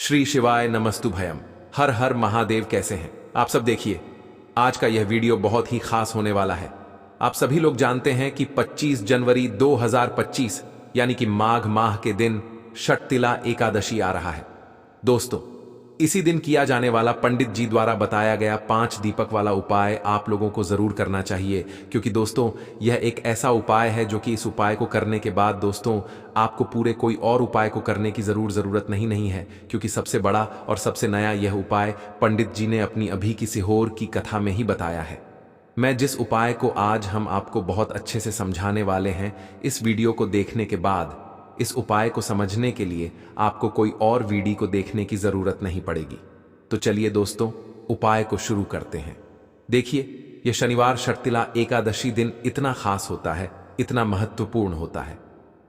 श्री शिवाय नमस्तु भयम। हर हर महादेव। कैसे हैं आप सब? देखिए, आज का यह वीडियो बहुत ही खास होने वाला है। आप सभी लोग जानते हैं कि 25 जनवरी 2025 यानी कि माघ माह के दिन षटतिला एकादशी आ रहा है। दोस्तों, इसी दिन किया जाने वाला पंडित जी द्वारा बताया गया 5 दीपक वाला उपाय आप लोगों को जरूर करना चाहिए, क्योंकि दोस्तों यह एक ऐसा उपाय है जो कि इस उपाय को करने के बाद दोस्तों आपको पूरे कोई और उपाय को करने की जरूरत नहीं है, क्योंकि सबसे बड़ा और सबसे नया यह उपाय पंडित जी ने अपनी अभी की सिहोर की कथा में ही बताया है। मैं जिस उपाय को आज हम आपको बहुत अच्छे से समझाने वाले हैं, इस वीडियो को देखने के बाद इस उपाय को समझने के लिए आपको कोई और वीडियो को देखने की जरूरत नहीं पड़ेगी। तो चलिए दोस्तों, उपाय को शुरू करते हैं। देखिए, यह शनिवार षटतिला एकादशी दिन इतना खास होता है, इतना महत्वपूर्ण होता है।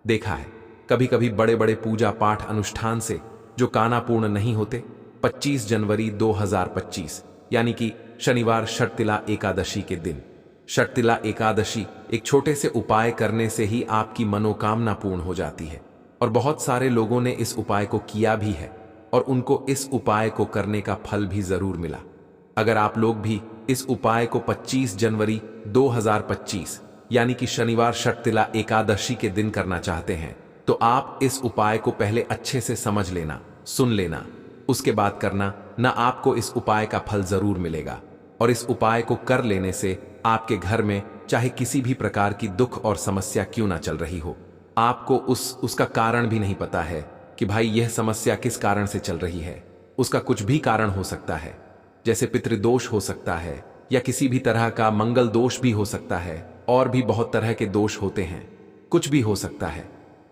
देखा है कभी कभी बड़े बड़े पूजा पाठ अनुष्ठान से जो कानापूर्ण नहीं होते, 25 जनवरी 2025 यानी कि शनिवार षटतिला एकादशी के दिन षटतिला एकादशी एक छोटे से उपाय करने से ही आपकी मनोकामना पूर्ण हो जाती है। और बहुत सारे लोगों ने इस उपाय को किया भी है और उनको इस उपाय को करने का फल भी जरूर मिला। अगर आप लोग भी इस उपाय को 25 जनवरी 2025 यानी कि शनिवार षटतिला एकादशी के दिन करना चाहते हैं, तो आप इस उपाय को पहले अच्छे से समझ लेना, सुन लेना, उसके बाद करना, ना आपको इस उपाय का फल जरूर मिलेगा। और इस उपाय को कर लेने से आपके घर में चाहे किसी भी प्रकार की दुख और समस्या क्यों ना चल रही हो, आपको उसका कारण भी नहीं पता है कि भाई यह समस्या किस कारण से चल रही है। उसका कुछ भी कारण हो सकता है, जैसे पितृदोष हो सकता है या किसी भी तरह का मंगल दोष भी हो सकता है, और भी बहुत तरह के दोष होते हैं, कुछ भी हो सकता है।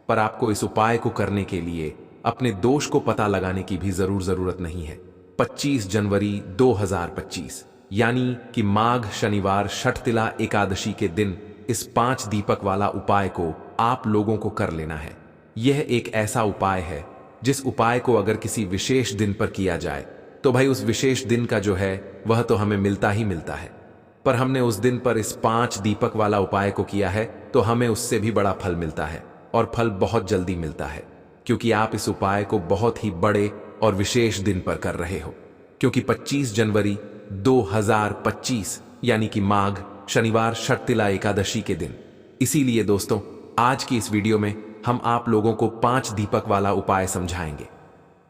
पर आपको इस उपाय को करने के लिए अपने दोष को पता लगाने की भी जरूरत नहीं है। 25 जनवरी 2025 यानी कि माघ शनिवार षटतिला एकादशी के दिन इस 5 दीपक वाला उपाय को आप लोगों को कर लेना है। यह एक ऐसा उपाय है जिस उपाय को अगर किसी विशेष दिन पर किया जाए तो भाई उस विशेष दिन का जो है वह तो हमें मिलता ही मिलता है। पर हमने उस दिन पर इस 5 दीपक वाला उपाय को किया है तो हमें उससे भी बड़ा फल मिलता है, और फल बहुत जल्दी मिलता है, क्योंकि आप इस उपाय को बहुत ही बड़े और विशेष दिन पर कर रहे हो। क्योंकि 25 जनवरी 2025 यानी कि माघ शनिवार षटतिला एकादशी के दिन। इसीलिए दोस्तों, आज की इस वीडियो में हम आप लोगों को 5 दीपक वाला उपाय समझाएंगे,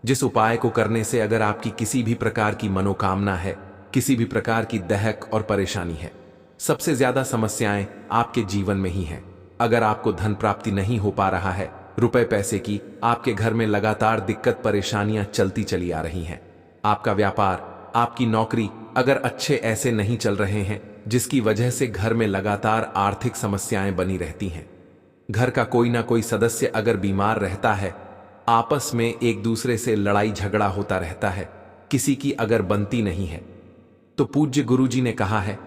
जिस उपाय को करने से अगर आपकी किसी भी प्रकार की मनोकामना है, किसी भी प्रकार की दहक और परेशानी है, सबसे ज्यादा समस्याएं आपके जीवन में ही हैं। अगर आपको धन प्राप्ति नहीं हो पा रहा है, रुपए पैसे की आपके घर में लगातार दिक्कत परेशानियां चलती चली आ रही हैं, आपका व्यापार, आपकी नौकरी अगर अच्छे ऐसे नहीं चल रहे हैं, जिसकी वजह से घर में लगातार आर्थिक समस्याएं बनी रहती हैं, घर का कोई ना कोई सदस्य अगर बीमार रहता है, आपस में एक दूसरे से लड़ाई झगड़ा होता रहता है, किसी की अगर बनती नहीं है, तो पूज्य गुरुजी ने कहा है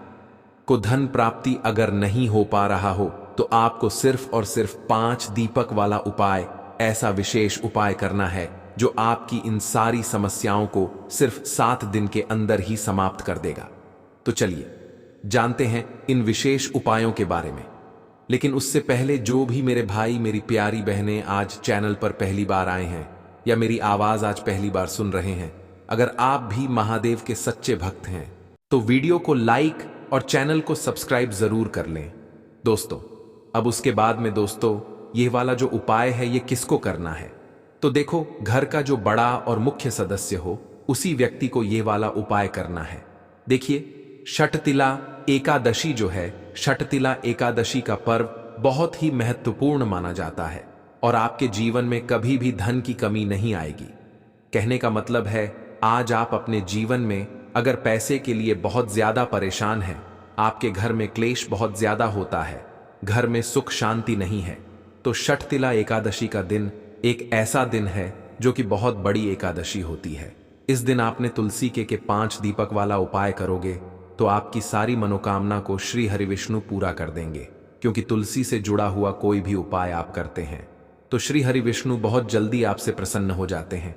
को धन प्राप्ति अगर नहीं हो पा रहा हो तो आपको सिर्फ और सिर्फ 5 दीपक वाला उपाय, ऐसा विशेष उपाय करना है जो आपकी इन सारी समस्याओं को सिर्फ 7 दिन के अंदर ही समाप्त कर देगा। तो चलिए जानते हैं इन विशेष उपायों के बारे में। लेकिन उससे पहले जो भी मेरे भाई मेरी प्यारी बहनें आज चैनल पर पहली बार आए हैं या मेरी आवाज आज पहली बार सुन रहे हैं, अगर आप भी महादेव के सच्चे भक्त हैं तो वीडियो को लाइक और चैनल को सब्सक्राइब जरूर कर लें। दोस्तों, अब उसके बाद में दोस्तों ये वाला जो उपाय है ये किसको करना है, तो देखो, घर का जो बड़ा और मुख्य सदस्य हो उसी व्यक्ति को ये वाला उपाय करना है। देखिए, षटतिला एकादशी जो है, षटतिला एकादशी का पर्व बहुत ही महत्वपूर्ण माना जाता है और आपके जीवन में कभी भी धन की कमी नहीं आएगी। कहने का मतलब है, आज आप अपने जीवन में अगर पैसे के लिए बहुत ज्यादा परेशान हैं, आपके घर में क्लेश बहुत ज्यादा होता है, घर में सुख शांति नहीं है, तो षटतिला एकादशी का दिन एक ऐसा दिन है जो कि बहुत बड़ी एकादशी होती है। इस दिन आपने तुलसी के 5 दीपक वाला उपाय करोगे तो आपकी सारी मनोकामना को श्री हरि विष्णु पूरा कर देंगे, क्योंकि तुलसी से जुड़ा हुआ कोई भी उपाय आप करते हैं तो श्री हरि विष्णु बहुत जल्दी आपसे प्रसन्न हो जाते हैं।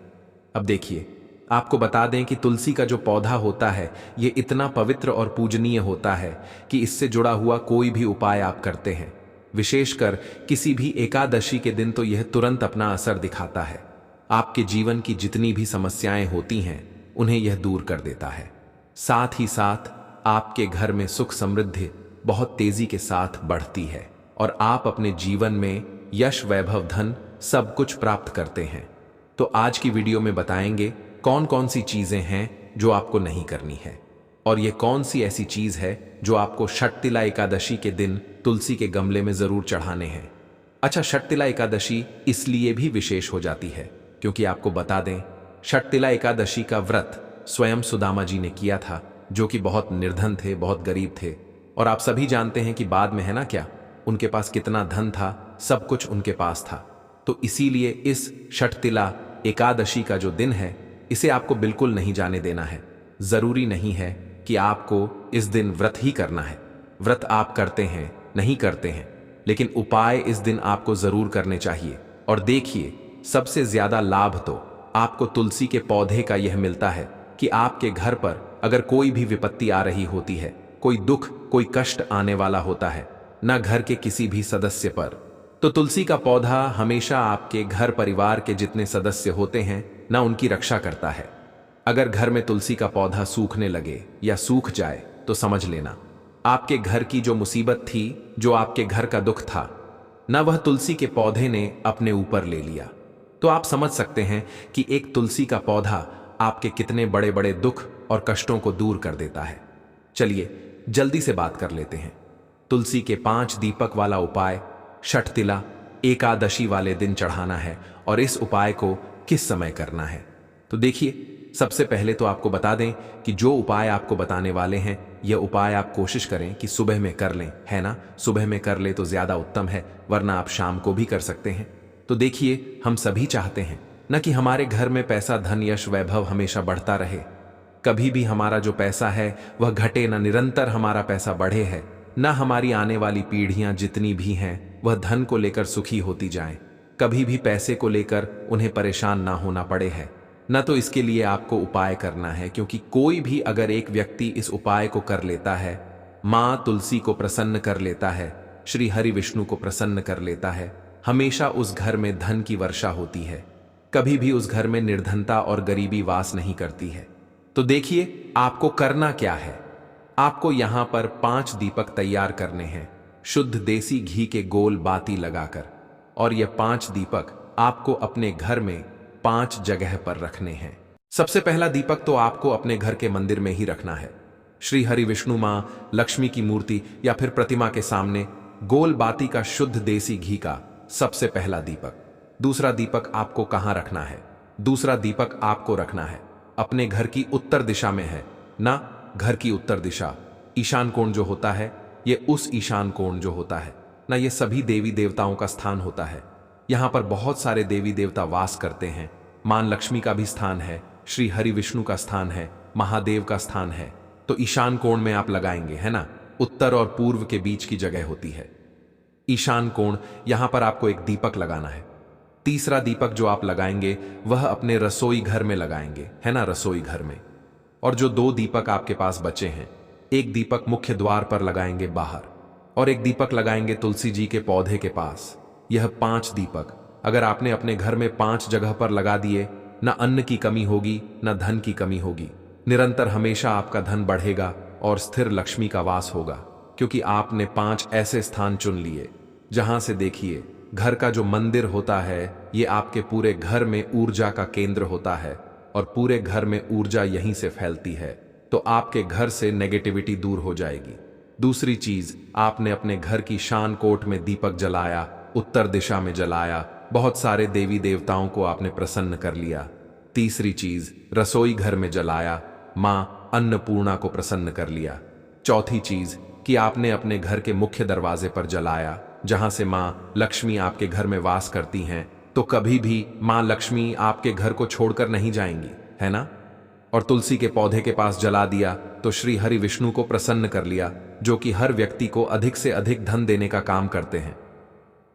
अब देखिए, आपको बता दें कि तुलसी का जो पौधा होता है ये इतना पवित्र और पूजनीय होता है कि इससे जुड़ा हुआ कोई भी उपाय आप करते हैं, विशेषकर किसी भी एकादशी के दिन, तो यह तुरंत अपना असर दिखाता है। आपके जीवन की जितनी भी समस्याएं होती हैं उन्हें यह दूर कर देता है। साथ ही साथ आपके घर में सुख समृद्धि बहुत तेजी के साथ बढ़ती है और आप अपने जीवन में यश वैभव धन सब कुछ प्राप्त करते हैं। तो आज की वीडियो में बताएंगे कौन कौन सी चीजें हैं जो आपको नहीं करनी है और ये कौन सी ऐसी चीज है जो आपको षटतिला एकादशी के दिन तुलसी के गमले में जरूर चढ़ाने हैं। अच्छा, षटतिला एकादशी इसलिए भी विशेष हो जाती है क्योंकि आपको बता दें, षटतिला एकादशी का व्रत स्वयं सुदामा जी ने किया था, जो कि बहुत निर्धन थे, बहुत गरीब थे। और आप सभी जानते हैं कि बाद में है ना क्या, उनके पास कितना धन था, सब कुछ उनके पास था। तो इसीलिए इस षटतिला एकादशी का जो दिन है, इसे आपको बिल्कुल नहीं जाने देना है। जरूरी नहीं है कि आपको इस दिन व्रत ही करना है। व्रत आप करते हैं, नहीं करते हैं, लेकिन उपाय इस दिन आपको जरूर करने चाहिए। और देखिए, सबसे ज्यादा लाभ तो आपको तुलसी के पौधे का यह मिलता है कि आपके घर पर अगर कोई भी विपत्ति आ रही होती है, कोई दुख, कोई कष्ट आने वाला होता है ना घर के किसी भी सदस्य पर, तो तुलसी का पौधा हमेशा आपके घर परिवार के जितने सदस्य होते हैं ना उनकी रक्षा करता है। अगर घर में तुलसी का पौधा सूखने लगे या सूख जाए तो समझ लेना आपके घर की जो मुसीबत थी, जो आपके घर का दुख था ना, वह तुलसी के पौधे ने अपने ऊपर ले लिया। तो आप समझ सकते हैं कि एक तुलसी का पौधा आपके कितने बड़े बड़े दुख और कष्टों को दूर कर देता है। चलिए जल्दी से बात कर लेते हैं। तुलसी के 5 दीपक वाला उपाय षटतिला एकादशी वाले दिन चढ़ाना है और इस उपाय को किस समय करना है। तो देखिए, सबसे पहले तो आपको बता दें कि जो उपाय आपको बताने वाले हैं, यह उपाय आप कोशिश करें कि सुबह में कर लें, है ना। सुबह में कर ले तो ज्यादा उत्तम है, वरना आप शाम को भी कर सकते हैं। तो देखिए, हम सभी चाहते हैं न कि हमारे घर में पैसा, धन, यश, वैभव हमेशा बढ़ता रहे। कभी भी हमारा जो पैसा है वह घटे ना, निरंतर हमारा पैसा बढ़े है ना। हमारी आने वाली पीढ़ियां जितनी भी हैं वह धन को लेकर सुखी होती जाएं, कभी भी पैसे को लेकर उन्हें परेशान ना होना पड़े है ना। तो इसके लिए आपको उपाय करना है, क्योंकि कोई भी अगर एक व्यक्ति इस उपाय को कर लेता है, माँ तुलसी को प्रसन्न कर लेता है, श्री हरि विष्णु को प्रसन्न कर लेता है, हमेशा उस घर में धन की वर्षा होती है। कभी भी उस घर में निर्धनता और गरीबी वास नहीं करती है। तो देखिए, आपको करना क्या है। आपको यहां पर 5 दीपक तैयार करने हैं, शुद्ध देसी घी के गोल बाती लगाकर। और यह 5 दीपक आपको अपने घर में 5 जगह पर रखने हैं। सबसे पहला दीपक तो आपको अपने घर के मंदिर में ही रखना है। श्री हरि विष्णु मां लक्ष्मी की मूर्ति या फिर प्रतिमा के सामने गोल बाती का शुद्ध देसी घी का सबसे पहला दीपक। दूसरा दीपक आपको कहां रखना है? दूसरा दीपक आपको रखना है अपने घर की उत्तर दिशा में है ना। घर की उत्तर दिशा, ईशान कोण जो होता है, ये उस ईशान कोण जो होता है ना, ये सभी देवी देवताओं का स्थान होता है। यहां पर बहुत सारे देवी देवता वास करते हैं। मां लक्ष्मी का भी स्थान है, श्री हरि विष्णु का स्थान है, महादेव का स्थान है। तो ईशान कोण में आप लगाएंगे, है ना। उत्तर और पूर्व के बीच की जगह होती है ईशान कोण। यहां पर आपको एक दीपक लगाना है। तीसरा दीपक जो आप लगाएंगे वह अपने रसोई घर में लगाएंगे, है ना, रसोई घर में। और जो 2 दीपक आपके पास बचे हैं, एक दीपक मुख्य द्वार पर लगाएंगे बाहर, और एक दीपक लगाएंगे तुलसी जी के पौधे के पास। यह 5 दीपक अगर आपने अपने घर में 5 जगह पर लगा दिए, न अन्न की कमी होगी, न धन की कमी होगी। निरंतर हमेशा आपका धन बढ़ेगा और स्थिर लक्ष्मी का वास होगा, क्योंकि आपने 5 ऐसे स्थान चुन लिए जहां से देखिए, घर का जो मंदिर होता है ये आपके पूरे घर में ऊर्जा का केंद्र होता है और पूरे घर में ऊर्जा यहीं से फैलती है। तो आपके घर से नेगेटिविटी दूर हो जाएगी। दूसरी चीज, आपने अपने घर की शान कोट में दीपक जलाया, उत्तर दिशा में जलाया, बहुत सारे देवी देवताओं को आपने प्रसन्न कर लिया। तीसरी चीज, रसोई घर में जलाया, मां अन्नपूर्णा को प्रसन्न कर लिया। चौथी चीज कि आपने अपने घर के मुख्य दरवाजे पर जलाया, जहां से मां लक्ष्मी आपके घर में वास करती हैं। तो कभी भी मां लक्ष्मी आपके घर को छोड़कर नहीं जाएंगी, है ना। और तुलसी के पौधे के पास जला दिया तो श्री हरि विष्णु को प्रसन्न कर लिया, जो कि हर व्यक्ति को अधिक से अधिक धन देने का काम करते हैं।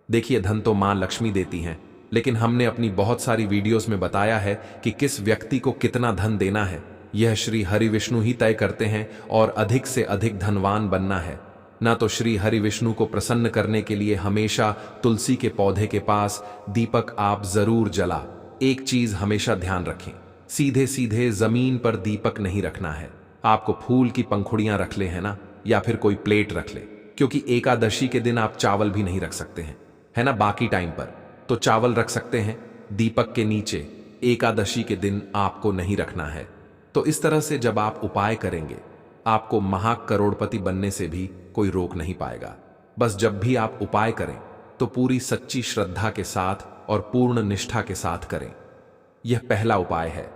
देखिए, धन तो मां लक्ष्मी देती हैं, लेकिन हमने अपनी बहुत सारी वीडियोस में बताया है कि किस व्यक्ति को कितना धन देना है, यह श्री हरि विष्णु ही तय करते हैं। और अधिक से अधिक धनवान बनना है ना, तो श्री हरि विष्णु को प्रसन्न करने के लिए हमेशा तुलसी के पौधे के पास दीपक आप जरूर जला एक चीज हमेशा ध्यान रखें, सीधे सीधे जमीन पर दीपक नहीं रखना है। आपको फूल की पंखुड़ियां रख ले, है ना, या फिर कोई प्लेट रख ले, क्योंकि एकादशी के दिन आप चावल भी नहीं रख सकते हैं, है ना। बाकी टाइम पर तो चावल रख सकते हैं, दीपक के नीचे एकादशी के दिन आपको नहीं रखना है। तो इस तरह से जब आप उपाय करेंगे, आपको महाकरोड़पति बनने से भी कोई रोक नहीं पाएगा। बस जब भी आप उपाय करें तो पूरी सच्ची श्रद्धा के साथ और पूर्ण निष्ठा के साथ करें। यह पहला उपाय है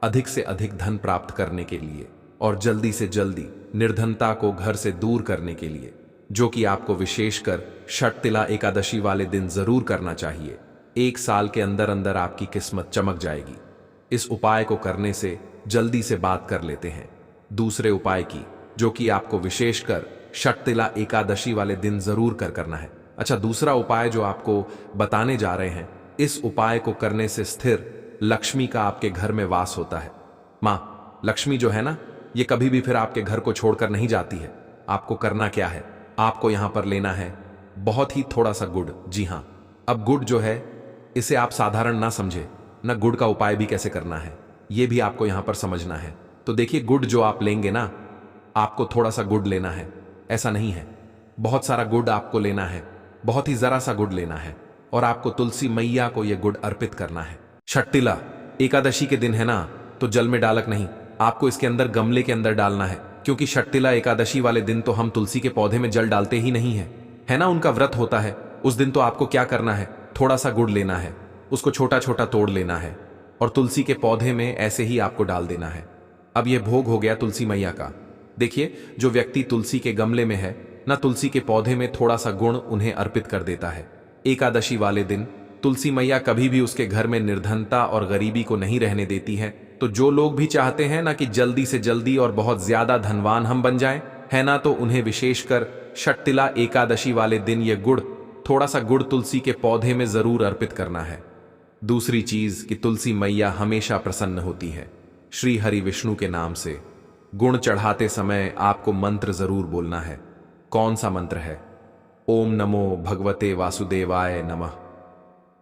अधिक से अधिक धन प्राप्त करने के लिए और जल्दी से जल्दी निर्धनता को घर से दूर करने के लिए, जो कि आपको विशेषकर षटतिला एकादशी वाले दिन जरूर करना चाहिए। 1 साल के अंदर अंदर आपकी किस्मत चमक जाएगी। इस उपाय को करने से जल्दी से बात कर लेते हैं दूसरे उपाय की, जो कि आपको विशेषकर षटतिला एकादशी वाले दिन जरूर करना है। अच्छा, दूसरा उपाय जो आपको बताने जा रहे हैं, इस उपाय को करने से स्थिर लक्ष्मी का आपके घर में वास होता है। माँ लक्ष्मी जो है ना, ये कभी भी फिर आपके घर को छोड़कर नहीं जाती है। आपको करना क्या है, आपको यहां पर लेना है बहुत ही थोड़ा सा गुड़। जी हां, अब गुड़ जो है इसे आप साधारण ना समझे ना, गुड़ का उपाय भी कैसे करना है ये भी आपको यहां पर समझना है। तो देखिए, गुड़ जो आप लेंगे ना, आपको थोड़ा सा गुड़ लेना है, ऐसा नहीं है बहुत सारा गुड़ आपको लेना है, बहुत ही जरा सा गुड़ लेना है और आपको तुलसी मैया को यह गुड़ अर्पित करना है। षटतिला एकादशी के दिन है ना, तो जल में डालक नहीं, आपको इसके अंदर गमले के अंदर डालना है, क्योंकि षटतिला एकादशी वाले दिन तो हम तुलसी के पौधे में जल डालते ही नहीं है ना। उनका व्रत होता है उस दिन। तो आपको क्या करना है, थोड़ा सा गुड़ लेना है, उसको छोटा छोटा तोड़ लेना है और तुलसी के पौधे में ऐसे ही आपको डाल देना है। अब यह भोग हो गया तुलसी मैया का। देखिए, जो व्यक्ति तुलसी के गमले में है ना, तुलसी के पौधे में थोड़ा सा गुड़ उन्हें अर्पित कर देता है। एकादशी वाले दिन तुलसी मैया कभी भी उसके घर में निर्धनता और गरीबी को नहीं रहने देती है। तो जो लोग भी चाहते हैं ना कि जल्दी से जल्दी और बहुत ज्यादा धनवान हम बन जाएं, है ना, तो उन्हें विशेषकर षटतिला एकादशी वाले दिन यह गुड़, थोड़ा सा गुड़ तुलसी के पौधे में जरूर अर्पित करना है। दूसरी चीज कि तुलसी मैया हमेशा प्रसन्न होती है। श्री हरि विष्णु के नाम से गुण चढ़ाते समय आपको मंत्र जरूर बोलना है। कौन सा मंत्र है? ओम नमो भगवते वासुदेवाय नमः।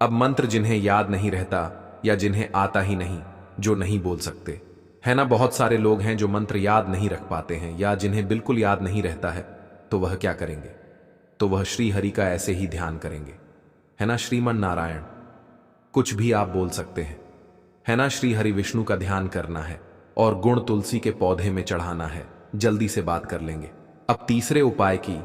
अब मंत्र जिन्हें याद नहीं रहता या जिन्हें आता ही नहीं, जो नहीं बोल सकते, है ना, बहुत सारे लोग हैं जो मंत्र याद नहीं रख पाते हैं या जिन्हें बिल्कुल याद नहीं रहता है, तो वह क्या करेंगे? तो वह श्री हरि का ऐसे ही ध्यान करेंगे, है ना। श्रीमन नारायण कुछ भी आप बोल सकते हैं, है ना। श्री हरि विष्णु का ध्यान करना है और गुण तुलसी के पौधे में चढ़ाना है, जल्दी से बात कर लेंगे। अब तीसरे उपाय की,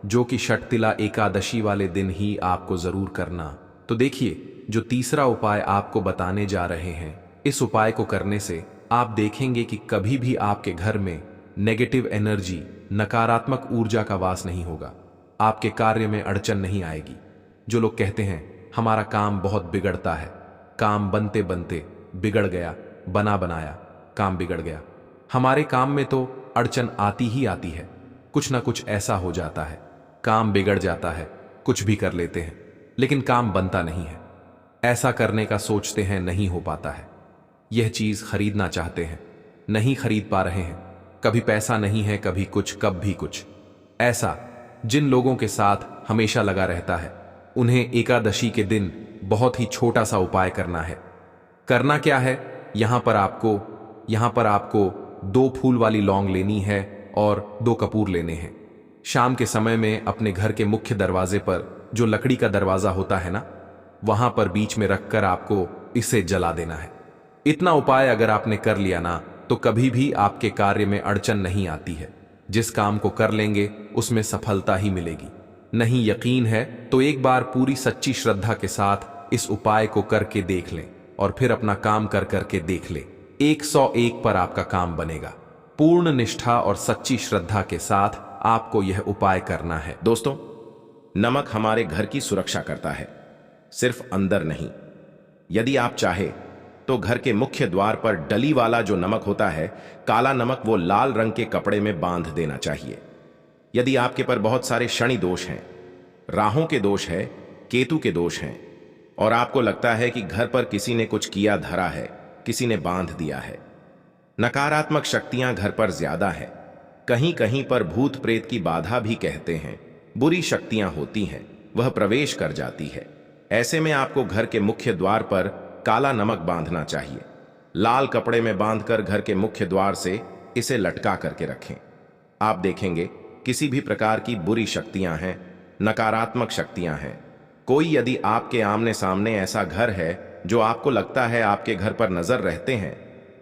जो कि षटतिला एकादशी वाले दिन ही आपको जरूर करना। तो देखिए, जो तीसरा उपाय आपको बताने जा रहे हैं, इस उपाय को करने से आप देखेंगे कि कभी भी आपके घर में नेगेटिव एनर्जी, नकारात्मक ऊर्जा का वास नहीं होगा। आपके कार्य में अड़चन नहीं आएगी। जो लोग कहते हैं हमारा काम बहुत बिगड़ता है, काम बनते बनते बिगड़ गया, बना बनाया काम बिगड़ गया, हमारे काम में तो अड़चन आती ही आती है, कुछ ना कुछ ऐसा हो जाता है, काम बिगड़ जाता है, कुछ भी कर लेते हैं लेकिन काम बनता नहीं है। ऐसा करने का सोचते हैं, नहीं हो पाता है। यह चीज खरीदना चाहते हैं, नहीं खरीद पा रहे हैं, कभी पैसा नहीं है, कभी कुछ, कब भी कुछ। ऐसा जिन लोगों के साथ हमेशा लगा रहता है, उन्हें एकादशी के दिन बहुत ही छोटा सा उपाय करना है। करना क्या है, यहां पर आपको 2 फूल वाली लौंग लेनी है और 2 कपूर लेने हैं। शाम के समय में अपने घर के मुख्य दरवाजे पर, जो लकड़ी का दरवाजा होता है ना, वहां पर बीच में रखकर आपको इसे जला देना है। इतना उपाय अगर आपने कर लिया ना, तो कभी भी आपके कार्य में अड़चन नहीं आती है। जिस काम को कर लेंगे उसमें सफलता ही मिलेगी। नहीं यकीन है तो एक बार पूरी सच्ची श्रद्धा के साथ इस उपाय को करके देख लें और फिर अपना काम कर करके देख लें। 101 पर आपका काम बनेगा। पूर्ण निष्ठा और सच्ची श्रद्धा के साथ आपको यह उपाय करना है। दोस्तों, नमक हमारे घर की सुरक्षा करता है, सिर्फ अंदर नहीं। यदि आप चाहे तो घर के मुख्य द्वार पर डली वाला जो नमक होता है, काला नमक, वो लाल रंग के कपड़े में बांध देना चाहिए। यदि आपके पर बहुत सारे शनि दोष हैं, राहों के दोष है, केतु के दोष हैं और आपको लगता है कि घर पर किसी ने कुछ किया धरा है, किसी ने बांध दिया है, नकारात्मक शक्तियां घर पर ज्यादा है, कहीं कहीं पर भूत प्रेत की बाधा भी कहते हैं, बुरी शक्तियां होती हैं, वह प्रवेश कर जाती है, ऐसे में आपको घर के मुख्य द्वार पर काला नमक बांधना चाहिए। लाल कपड़े में बांधकर घर के मुख्य द्वार से इसे लटका करके रखें। आप देखेंगे किसी भी प्रकार की बुरी शक्तियां हैं, नकारात्मक शक्तियां हैं, कोई यदि आपके आमने सामने ऐसा घर है जो आपको लगता है आपके घर पर नजर रहते हैं,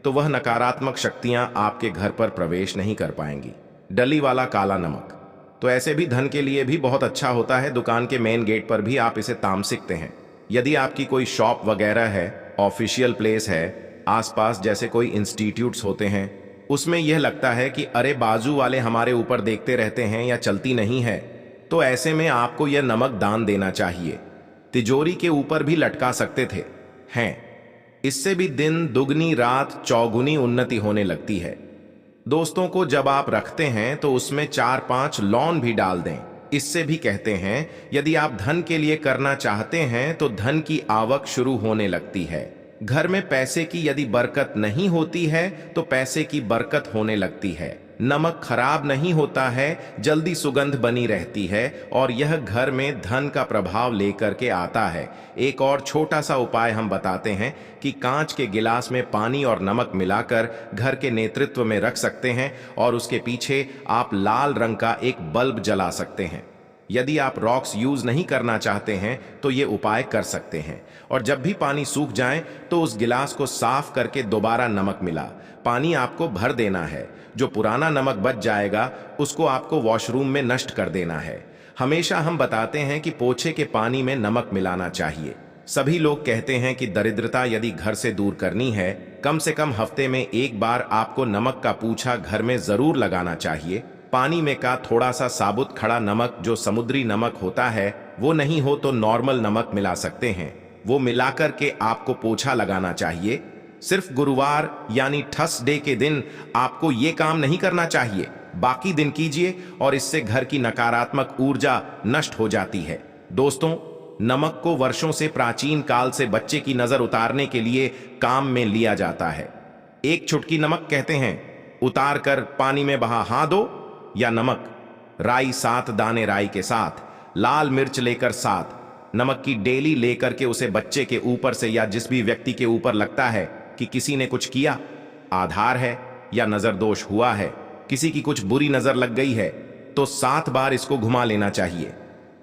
तो वह नकारात्मक शक्तियां आपके घर पर प्रवेश नहीं कर पाएंगी। डली वाला काला नमक तो ऐसे भी धन के लिए भी बहुत अच्छा होता है। दुकान के मेन गेट पर भी आप इसे ताम सकते हैं। यदि आपकी कोई शॉप वगैरह है, ऑफिशियल प्लेस है, आसपास जैसे कोई इंस्टीट्यूट्स होते हैं, उसमें यह लगता है कि अरे बाजू वाले हमारे ऊपर देखते रहते हैं या चलती नहीं है, तो ऐसे में आपको यह नमक दान देना चाहिए। तिजोरी के ऊपर भी लटका सकते थे हैं। इससे भी दिन दुगनी रात चौगुनी उन्नति होने लगती है। दोस्तों को जब आप रखते हैं तो उसमें 4-5 लौंग भी डाल दें। इससे भी कहते हैं यदि आप धन के लिए करना चाहते हैं तो धन की आवक शुरू होने लगती है। घर में पैसे की यदि बरकत नहीं होती है तो पैसे की बरकत होने लगती है। नमक खराब नहीं होता है, जल्दी सुगंध बनी रहती है और यह घर में धन का प्रभाव लेकर के आता है। एक और छोटा सा उपाय हम बताते हैं कि कांच के गिलास में पानी और नमक मिलाकर घर के नेतृत्व में रख सकते हैं और उसके पीछे आप लाल रंग का एक बल्ब जला सकते हैं। यदि आप रॉक्स यूज नहीं करना चाहते हैं तो ये उपाय कर सकते हैं। और जब भी पानी सूख जाए तो उस गिलास को साफ करके दोबारा नमक मिला पानी आपको भर देना है। जो पुराना नमक बच जाएगा उसको आपको वॉशरूम में नष्ट कर देना है। हमेशा हम बताते हैं कि पोछे के पानी में नमक मिलाना चाहिए। सभी लोग कहते हैं कि दरिद्रता यदि घर से दूर करनी है, कम से कम हफ्ते में एक बार आपको नमक का पूछा घर में जरूर लगाना चाहिए। पानी में का थोड़ा सा साबुत खड़ा नमक जो समुद्री नमक होता है, वो नहीं हो तो नॉर्मल नमक मिला सकते हैं। वो मिलाकर के आपको पोछा लगाना चाहिए। सिर्फ गुरुवार यानी थर्सडे के दिन आपको ये काम नहीं करना चाहिए, बाकी दिन कीजिए और इससे घर की नकारात्मक ऊर्जा नष्ट हो जाती है। दोस्तों, नमक को वर्षों से प्राचीन काल से बच्चे की नजर उतारने के लिए काम में लिया जाता है। एक चुटकी नमक कहते हैं, उतार कर पानी में बहा हाँ दो, या नमक राई 7 दाने राई के साथ, लाल मिर्च लेकर 7 नमक की डेली लेकर के उसे बच्चे के ऊपर से या जिस भी व्यक्ति के ऊपर लगता है कि किसी ने कुछ किया, आधार है या नजर दोष हुआ है, किसी की कुछ बुरी नजर लग गई है, तो 7 बार इसको घुमा लेना चाहिए।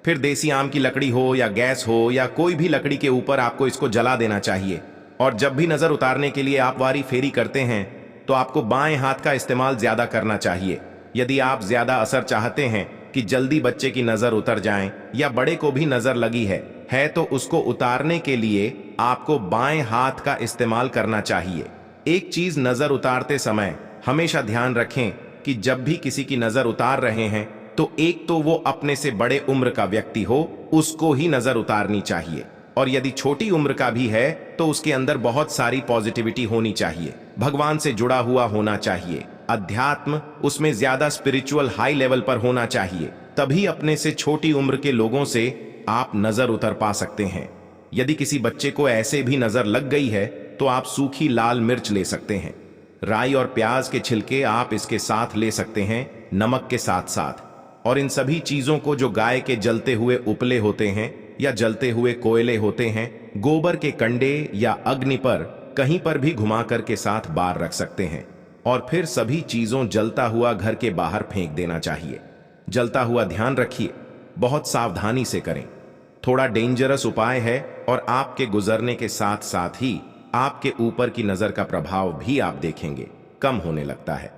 फिर देसी आम की लकड़ी हो या गैस हो या कोई भी लकड़ी के ऊपर आपको इसको जला देना चाहिए। और जब भी नजर उतारने के लिए आप वारी फेरी करते हैं तो आपको बाएं हाथ का इस्तेमाल ज्यादा करना चाहिए। यदि आप ज्यादा असर चाहते हैं कि जल्दी बच्चे की नजर उतर जाए या बड़े को भी नजर लगी है तो उसको उतारने के लिए आपको बाएं हाथ का इस्तेमाल करना चाहिए। एक चीज नजर उतारते समय हमेशा ध्यान रखें कि जब भी किसी की नजर उतार रहे हैं तो एक तो वो अपने से बड़े उम्र का व्यक्ति हो, उसको ही नजर उतारनी चाहिए। और यदि छोटी उम्र का भी है तो उसके अंदर बहुत सारी पॉजिटिविटी होनी चाहिए, भगवान से जुड़ा हुआ होना चाहिए, अध्यात्म उसमें ज्यादा स्पिरिचुअल हाई लेवल पर होना चाहिए। तभी अपने से छोटी उम्र के लोगों से आप नजर उतर पा सकते हैं। यदि किसी बच्चे को ऐसे भी नजर लग गई है तो आप सूखी लाल मिर्च ले सकते हैं। राई और प्याज के छिलके आप इसके साथ ले सकते हैं, नमक के साथ साथ। और इन सभी चीजों को जो गाय के जलते हुए उपले होते हैं या जलते हुए कोयले होते हैं, गोबर के कंडे या अग्नि पर कहीं पर भी घुमाकर के साथ बार रख सकते हैं। और फिर सभी चीजों जलता हुआ घर के बाहर फेंक देना चाहिए। जलता हुआ ध्यान रखिए, बहुत सावधानी से करें। थोड़ा डेंजरस उपाय है और आपके गुजरने के साथ साथ ही आपके ऊपर की नजर का प्रभाव भी आप देखेंगे कम होने लगता है।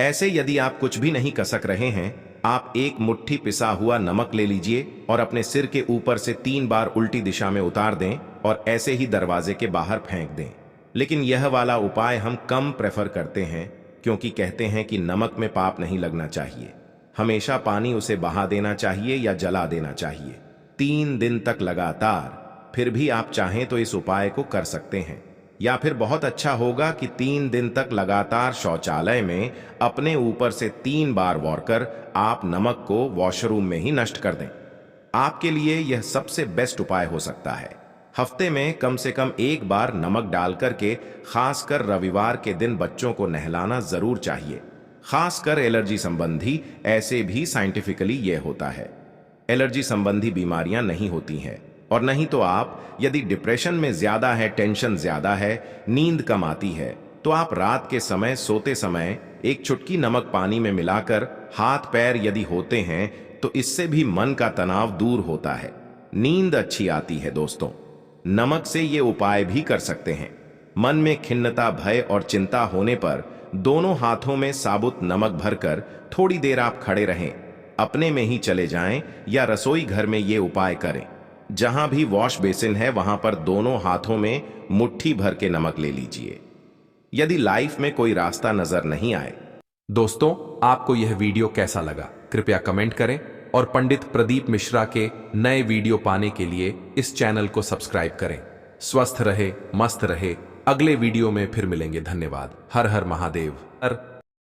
ऐसे यदि आप कुछ भी नहीं कसक रहे हैं, आप एक मुट्ठी पिसा हुआ नमक ले लीजिए और अपने सिर के ऊपर से 3 बार उल्टी दिशा में उतार दें और ऐसे ही दरवाजे के बाहर फेंक दें। लेकिन यह वाला उपाय हम कम प्रेफर करते हैं क्योंकि कहते हैं कि नमक में पाप नहीं लगना चाहिए। हमेशा पानी उसे बहा देना चाहिए या जला देना चाहिए 3 दिन तक लगातार। फिर भी आप चाहें तो इस उपाय को कर सकते हैं। या फिर बहुत अच्छा होगा कि 3 दिन तक लगातार शौचालय में अपने ऊपर से 3 बार वॉरकर आप नमक को वॉशरूम में ही नष्ट कर दें। आपके लिए यह सबसे बेस्ट उपाय हो सकता है। हफ्ते में कम से कम 1 बार नमक डाल करके, खासकर रविवार के दिन बच्चों को नहलाना जरूर चाहिए। खासकर एलर्जी संबंधी, ऐसे भी साइंटिफिकली यह होता है। एलर्जी संबंधी बीमारियां नहीं होती हैं, और नहीं तो आप यदि डिप्रेशन में ज्यादा है, टेंशन ज्यादा है, नींद कम आती है, तो आप रात के समय सोते समय एक चुटकी नमक पानी में मिलाकर हाथ पैर यदि होते हैं तो इससे भी मन का तनाव दूर होता है, नींद अच्छी आती है। दोस्तों, नमक से ये उपाय भी कर सकते हैं। मन में खिन्नता, भय और चिंता होने पर दोनों हाथों में साबुत नमक भरकर थोड़ी देर आप खड़े रहें, अपने में ही चले जाएं या रसोई घर में ये उपाय करें। जहां भी वॉश बेसिन है वहां पर दोनों हाथों में मुट्ठी भर के नमक ले लीजिए। यदि लाइफ में कोई रास्ता नजर नहीं आए। दोस्तों, आपको यह वीडियो कैसा लगा कृपया कमेंट करें और पंडित प्रदीप मिश्रा के नए वीडियो पाने के लिए इस चैनल को सब्सक्राइब करें। स्वस्थ रहे, मस्त रहे। अगले वीडियो में फिर मिलेंगे। धन्यवाद। हर हर महादेव। हर